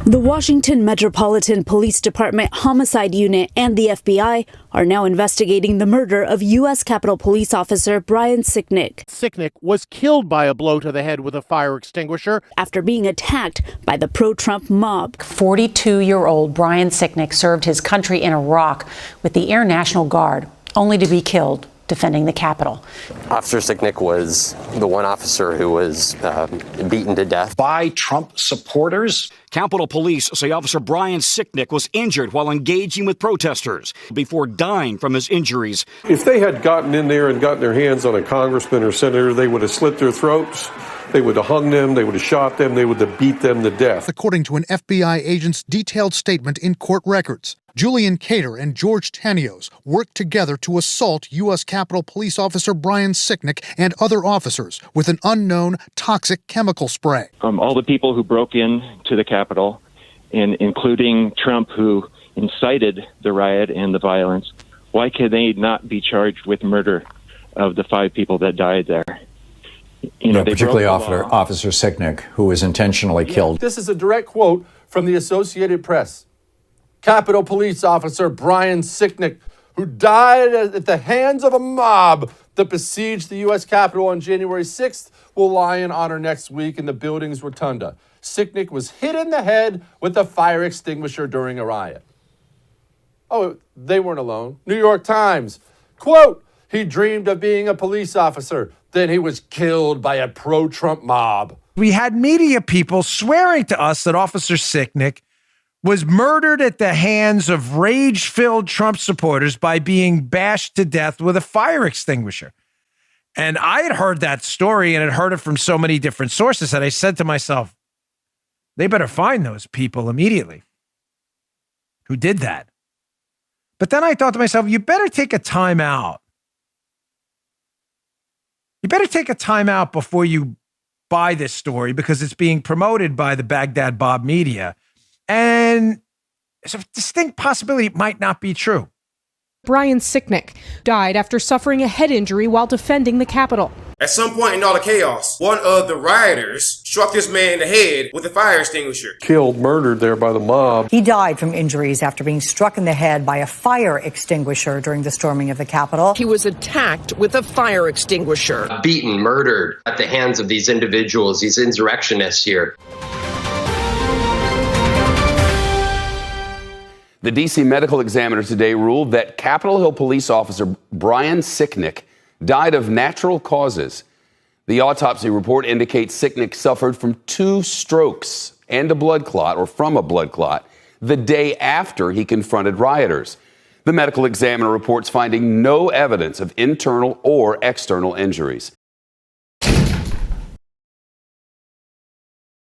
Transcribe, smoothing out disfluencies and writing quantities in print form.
The Washington Metropolitan Police Department Homicide Unit and the FBI are now investigating the murder of U.S. Capitol Police Officer Brian Sicknick. Sicknick was killed by a blow to the head with a fire extinguisher After being attacked by the pro-Trump mob. 42-year-old Brian Sicknick served his country in Iraq with the Air National Guard, only to be killed defending the Capitol. Officer Sicknick was the one officer who was beaten to death by Trump supporters. Capitol Police say Officer Brian Sicknick was injured while engaging with protesters before dying from his injuries. If they had gotten in there and gotten their hands on a congressman or senator, they would have slit their throats. They would have hung them. They would have shot them. They would have beat them to death. According to an FBI agent's detailed statement in court records, Julian Cater and George Tanios worked together to assault U.S. Capitol Police Officer Brian Sicknick and other officers with an unknown toxic chemical spray. All the people who broke in to the Capitol, including Trump, who incited the riot and the violence, why could they not be charged with murder of the 5 people that died there? Particularly Officer Sicknick, who was intentionally killed. This is a direct quote from the Associated Press. Capitol Police Officer Brian Sicknick, who died at the hands of a mob that besieged the U.S. Capitol on January 6th, will lie in honor next week in the building's rotunda. Sicknick was hit in the head with a fire extinguisher during a riot. Oh, they weren't alone. New York Times, quote, he dreamed of being a police officer. Then he was killed by a pro-Trump mob. We had media people swearing to us that Officer Sicknick was murdered at the hands of rage-filled Trump supporters by being bashed to death with a fire extinguisher. And I had heard that story and had heard it from so many different sources that I said to myself, they better find those people immediately who did that. But then I thought to myself, you better take a time out. You better take a time out before you buy this story because it's being promoted by the Baghdad Bob media. And there's a distinct possibility it might not be true. Brian Sicknick died after suffering a head injury while defending the Capitol. At some point in all the chaos, one of the rioters struck this man in the head with a fire extinguisher. Killed, murdered there by the mob. He died from injuries after being struck in the head by a fire extinguisher during the storming of the Capitol. He was attacked with a fire extinguisher. beaten, murdered at the hands of these individuals, these insurrectionists here. The D.C. medical examiner today ruled that Capitol Hill police officer Brian Sicknick died of natural causes. The autopsy report indicates Sicknick suffered from 2 strokes and a blood clot, or from a blood clot, the day after he confronted rioters. The medical examiner reports finding no evidence of internal or external injuries.